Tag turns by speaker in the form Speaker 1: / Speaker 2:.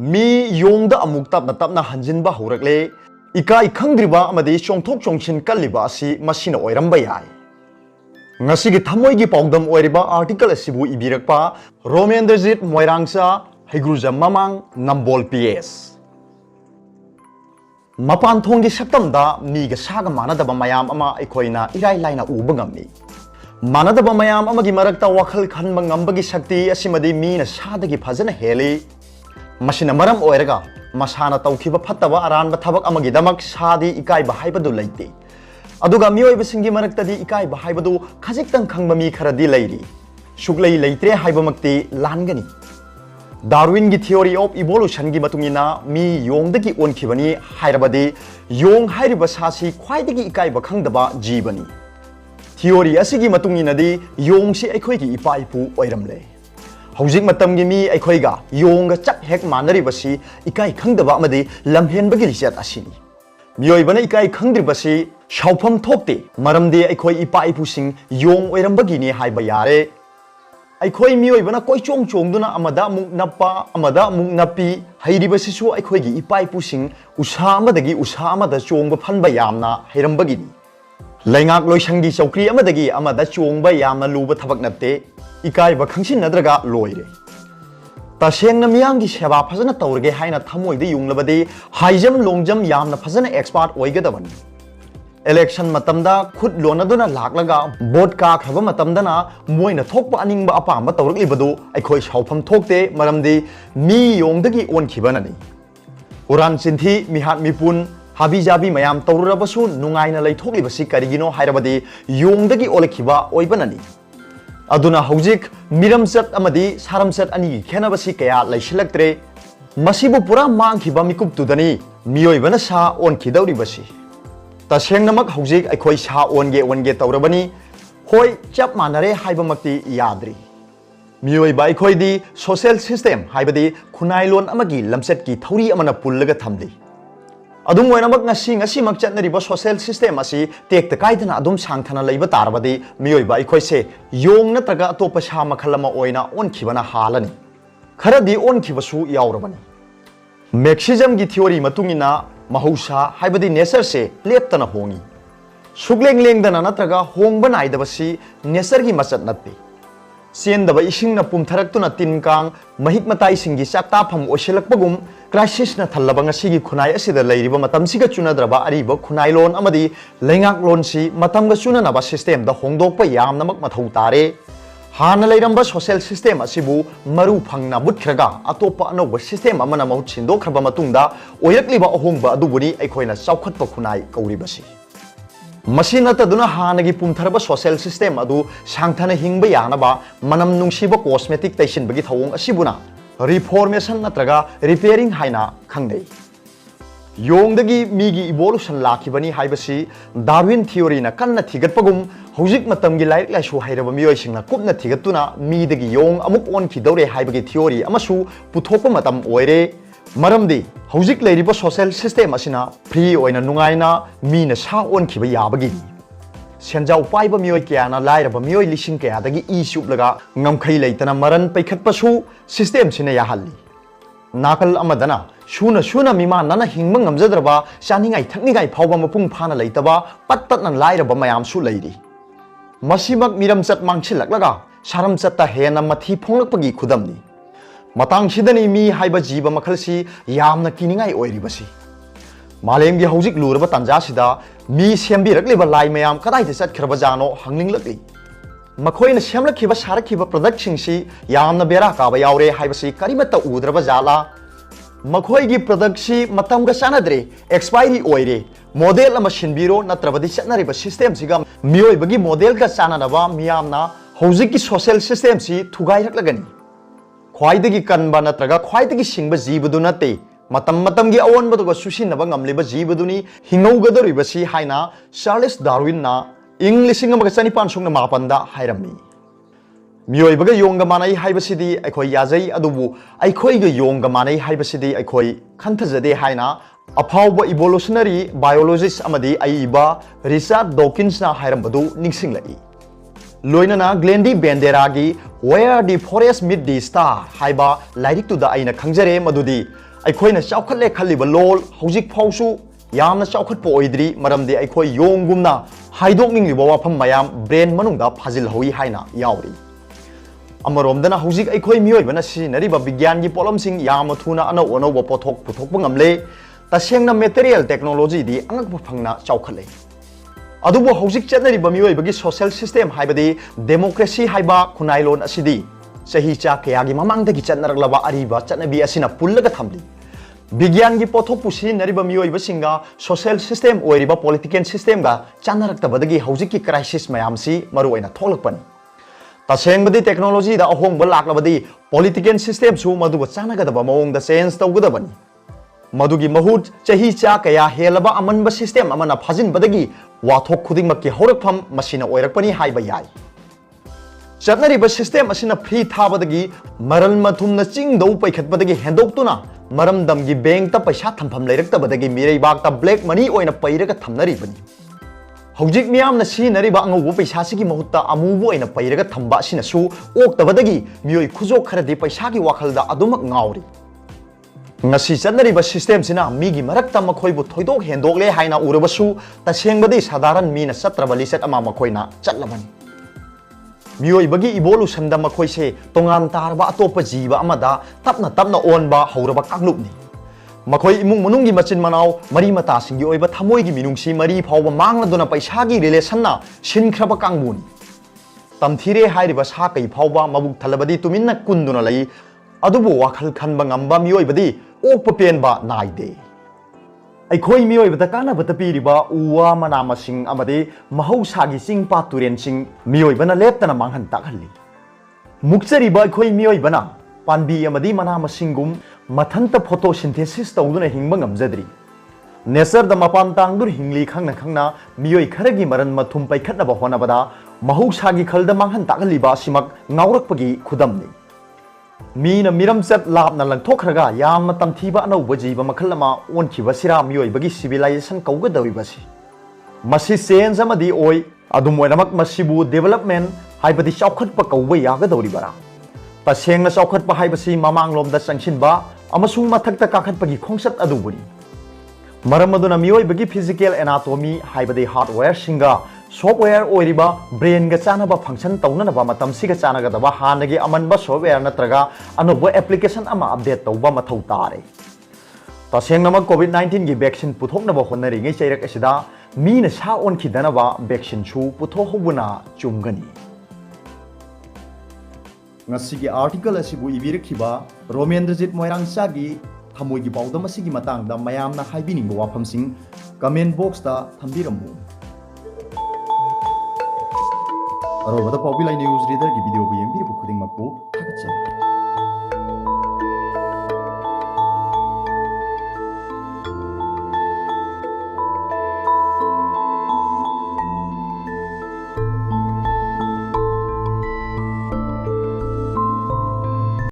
Speaker 1: मी yongda amuk tapna hanjinba hourakle ikai khangdriba amadi chongthok chongchin kalliba asi masina oiramba yai ngasi gi thamoigi paodam oiriba article asibu ibirakpa Romendrajit Moirangsa Haigruja Mamang Nambol PS Mapan thongi saktamda mi ga saga manadaba mayam ama aikoina irai laina uba ngamni manadaba mayam amagi marakta wakhal khanba ngambagi shakti asimadi mi na sadagi phajana heli masina maram oiraga masana tawkhiba phattaba aranba thabak amagi damak sadi ikai ba haibadu leite aduga mioiba singi maraktadi ikai ba haibadu khajiktang khangba mi kharadi leiri suglei leitre haibamakti langani Darwin की theory of evolution की मतुंगिना मी yongda की onkhibani hairabadi yong hairiba sasi khwaidagi ikai bakhangdaba jibani theory asigi matungina di yong si aikhoi ki ipa ipu oiramle hojik matam gi mi aikhoi ga yong ga chak hek manari basi ikai khangdaba amadi lamhen bagi research asini mioibana ikai khangdri basi shaupham thokte maramde aikhoi ipa ipu sing yong oirambagi ni haiba yare aikhoi mioibana koi chong chongduna amada muk nappa amada muk nappi hairibasisu aikhoi gi ipai pusing usha amadagi usha amada chongba phanba yamna hairambagi laingak loisangi chokri amadagi amada chongba yamna luba thabak natte ikai ba khangsin nadraga loire tasengna miyamgi seba phajana tawrge haina thamoide yunglabadi haijam longjam yamna phajana expert oigadabani election matamda khut lonaduna laklaga vote ka khaba matamdana moina thokpa aningba apamba tawraklibadu aikhoi shaupham thokte maramdi mi yongdagi onkhibana uran sinthi mihat mipun habi jabi mayam tawrabasu nungaina leithoklibasi karigino hairabadi yongdagi olekhiba oibanani aduna hojik miramsat amadi saramsat ani khenabasi kaya leisilaktre masibu pura mangkhiba mikuptudani mioibana sa onkhidawribasi tasengnamak hojik aikhoi sa onge tawrabani hoi chap manare haibamakti yadri mioiba aikhoi di social system haibadi khunailon amagi lamset ki thauri amana pullaga thamdi adum oinamak ngasi mak chatnariba social system asi tekta kaidana adum sangthana leiba tarbadi mioiba aikhoi se yong natraga atopa sa makhalama oina onkhibana halani kharadi onkhibasu yaurabani marxism gi theory matungina mahousa haibadi nature se leptana hongi sugleng lengdana natraga hongba naidabasi nature gi machat natte sendaba isingna pumtharaktuna tinkang mahik matai singi chakta pham osilakpagum crisis na thallaba ngasi gi khunai asida leiriba matamsiga chunadraba ariba khunai lon amadi lengak lon si matamga chunanaba system da hongdokpa yamnamak mathau tare hana leiramba social system asibu maru phangna mutkhraga atopa anoba system amana mahut sindokhraba matungda oirakliba ahongba adubuni aikhoina chaukhatpa khunai kauribasi masina taduna hanagi pumtharaba social system adu sangthana hingba yanaba manam nungsiba cosmetic taisinbagi thawong asibuna reformation natraga repairing haina khangnei yongdagi migi evolution lakhibani haibasi Darwin theory na kanna thigatpagum hojik matamgi laik laisu hairaba miyoi singna kupna thigatuna midagi yong amuk onkhidawre haibagi theory amasu puthokpa matam oire maramdi hojik leiriba social system asina free oina nungaina mina sa onkhiba yabagi senjau paiba miyoi kyana lairaba miyoi lising kyadagi e suplaga ngamkhai leitana maran paikhatpasu system sina yahalli nakal amadana shuna mima nana hingma ngamjadraba chaningai thakningai phawba mapung phana leitaba pattatna lairaba mayam su leiri masimak miramchat mangchilaklaga saramchatta hena mathi phonglakpagi khudamni matang sidani mi haiba jiba makhalsi yamna kiningai oiribasi malemgi hojik luraba tanja sida mi sembirakliba lai mayam kadai de chatkhiraba jano hanglinglatli makoina semlakhiba sarakhiba product singsi yamna bera kaba yaure haibasi karimata udraba jala makoigi product si matamga sanadre expiry oire model ama sinbiro natrabadi chatnariba system siga mioibagi model ka sananaba miyamna hojiki social system si thugailaklagani khwaidagi kanba natraga khwaidagi singba jibadu nate matamgi awonbaduga susinaba ngamliba jibaduni hingaugadoribasi haina Charles Darwin na English ngamaga pan sungna mapanda hairami mioibaga yongga manai haibasidi aikhoi yazai adubu aikhoi ga yongga manai haibasidi aikhoi khanthajade haina afauba evolutionary biologist amadi aiba Richard Dawkins na hairambadu ningsinglai loinana Glendy Benderagi Where the Forest Meet the Star haiba lairik tu da aina khangjare madudi ꯑꯩꯈꯣꯏꯅ ꯆꯥꯎꯈꯠꯂꯦ ꯈꯜꯂꯤꯕ ꯂꯣꯜ ꯍꯧꯖꯤꯛ ꯐꯥꯎꯁꯨ ꯌꯥꯝꯅ ꯆꯥꯎꯈꯠꯄ ꯑꯣꯏꯗ꯭ꯔꯤ ꯃꯔꯝꯗꯤ ꯑꯩꯈꯣꯏ ꯌꯣꯡꯒꯨꯝꯅ ꯍꯥꯏꯗꯣꯛꯅꯤꯡꯂꯤꯕ ꯋꯥꯐꯝ ꯃꯌꯥꯝ ꯕ꯭ꯔꯦꯟ ꯃꯅꯨꯡꯗ ꯐꯥꯖꯤꯜꯍꯧꯏ ꯍꯥꯏꯅ ꯌꯥꯎꯔꯤ ꯑꯃꯔꯣꯝꯗꯅ ꯍꯧꯖꯤꯛ ꯑꯩꯈꯣꯏ ꯃꯤꯑꯣꯏꯕꯅ ꯁꯤꯖꯤꯟꯅꯔꯤꯕ ꯕꯤꯒ꯭ꯌꯥꯟꯒꯤ ꯄꯣꯠꯂꯝꯁꯤꯡ ꯌꯥꯝꯅ ꯊꯨꯅ ꯑꯅꯧ ꯑꯅꯧꯕ ꯄꯣꯠꯊꯣꯛ ꯄꯨꯊꯣꯛꯄ ꯉꯝꯂꯦ ꯇꯁꯦꯡꯅ ꯃꯦꯇꯔꯤꯌꯦꯜ ꯇꯦꯛꯅꯣꯂꯣꯖꯤꯗꯤ ꯑꯉꯛꯄ ꯐꯪꯅ ꯆꯥꯎꯈꯠꯂꯦ ꯑꯗꯨꯕꯨ ꯍꯧꯖꯤꯛ ꯆꯠꯅꯔꯤꯕ ꯃꯤꯑꯣꯏꯕꯒꯤ ꯁꯣꯁꯤꯌꯦꯜ ꯁꯤꯁꯇꯦꯝ ꯍꯥꯏꯕꯗꯤ ꯗꯦꯃꯣꯀ꯭ꯔꯦꯁꯤ ꯍꯥꯏꯕ ꯈꯨꯟꯅꯥꯏꯂꯣꯟ ꯑꯁꯤꯗꯤ ꯆꯍꯤ ꯆꯥ ꯀꯌꯥꯒꯤ ꯃꯃꯥꯡꯗꯒꯤ ꯆꯠꯅꯔꯛꯂꯕ ꯑꯔꯤꯕ ꯆꯠꯅꯕꯤ ꯑꯁꯤꯅ ꯄꯨꯜꯂꯒ ꯊꯝꯂꯤ ꯕꯤꯒ꯭ꯌꯥꯟꯒꯤ ꯄꯣꯠꯊꯣꯛꯄꯨ ꯁꯤꯖꯤꯟꯅꯔꯤꯕ ꯃꯤꯑꯣꯏꯕꯁꯤꯡꯒ ꯁꯣꯁꯤꯌꯦꯜ ꯁꯤꯁꯇꯦꯝ ꯑꯣꯏꯔꯤꯕ ꯄꯣꯂꯤꯇꯤꯀꯦꯜ ꯁꯤꯁꯇꯦꯝꯒ ꯆꯥꯟꯅꯔꯛꯇꯕꯗꯒꯤ ꯍꯧꯖꯤꯛꯀꯤ ꯀ꯭ꯔꯥꯏꯁꯤꯁ ꯃꯌꯥꯝꯁꯤ ꯃꯔꯨꯑꯣꯏꯅ ꯊꯣꯛꯂꯛꯄꯅꯤ तसेंबदी टेक्नोलॉजी दा अहोंग लाक्लबदी पॉलिटिकल सिस्टम सु मधुग चानगदबा मओंग दा चेंज तौगदबनी मधुगी महुत चही चा कया हेलबा अमनब सिस्टम अमना फाजिनबदगी वाथोक खुदिंगमकी हौरकफम मसिना ओइरकपनी हाइबा याय चटनरिबा सिस्टम असिना फ्री थाबदगी मरल मथुमना चिंगदौ पैखतबदगी हेंदोक्तुना मरमदमगी बैंक ता पैसा थमफम लेरक्तबदगी मिरैबाक ता ब्लैक मनी ओइना पैरगा थमनरिबनी हौजिक मियामना सिनरिबा अंगौ पैसासिगी महुत्ता अमुबु ओइना पैरगा थंबा असिनासु ओक्तबदगी मियोय खुजोक खरदि पैसागी वाखलदा अदुमक ngauri ngasi चटनरिबा सिस्टम सिना मीगी मरक्ता मखोइबु थोइदोक हेंदोकले हाइना उरबसु तसेंबदी साधारण मीना सत्रबा लिसेट अमा मखोइना चटलबनी मियोइबगी इवोल्यूशन दा मखोइसे तोंगान तारबा अतोप जीव अमदा तपना तपना ओनबा हौरबा कांगलुपनी मखोइ इमुंग मनुंगी मचिन मनाव मरी मता सिंगी ओइबा थमोइगी मिनुंगसी मरी फावबा मांगलदुना पैसागी रिलेशनना सिनख्रबा कांगबुनी तमथिरे हाइरिबा सा कई फावबा मबुक थलबदी तुमिन्ना कुंदुना लई अदुबु वाखल खनबा ngamba मियोइबदी ओकप पेनबा नाइदे अखोई मियोइबदा कानाबता पीरिबा उवा मना मसिंग अमदे महौसागी चिंगपा तुरेनसिंग मियोइबना लेप्तना मांगहन ताखल्ली मुक्चरिबा अखोई मियोइबना पानबी अमदी मना मसिंगुम मथंत फोटोसिंथेसिस तौदुना हिंगबा ngamjadri नेचर द मपान तांगदुर हिंगली खंगना खंगना मियोइ खरगी मरन मथुम पैखतनबा होनबदा महौसागी खलदा मांगहन ताखल्लीबा सिमक ngaurakpagi khudamni मीना मिरमचत लापना लंथोखरगा यामना तमथीबा अनौबा जीव मखल अमा ओनखिबा सिरा मियोइबगी सिविलाइजेशन कौगदौरिबसी मसी चेंज अमदी ओइ अदुम ओइनमक मसीबु डेवलपमेंट हाइबदी चौखटपा कौबा यागदौरिबरा तसेंगना चौखटपा हाइबसी ममांगलोमदा चंगसिनबा अमसुंग मथक्ता काखटपगी खोंगसत अदुबुनी मरम अदुना मियोइबगी फिजिकल एनाटॉमी हाइबदी हार्डवेयर सिंगा सॉफ्टवेयर ओइरिबा ब्रेन गा चानबा फंक्शन तौननबा मतमसिगा चानगदबा हानगी अमनबा सॉफ्टवेयर नत्रगा अनोबा एप्लीकेशन अमा अपडेट तौबा मथौ तारे तसेंगनम कोविड-19 गी वैक्सीन पुथोकनबा होनरिङै चैरक असिदा मीना सा ओनखिदनबा वैक्सीन सु पुथोहौबुना चुमगनी ngasiगी आर्टिकल असिबु इबिरखिबा रोमेंद्रजीत मोइरांगचागी थमोइगी पाउदम असिगी मतंगदा मयामना हाइबिनिंगबा वाफमसिंग कमेंट बॉक्स दा थंबिरमु अरोबदा पाउबिलाई न्यूज रीडर की वीडियो को यंग भी खुदिंग मकबू थागतचरी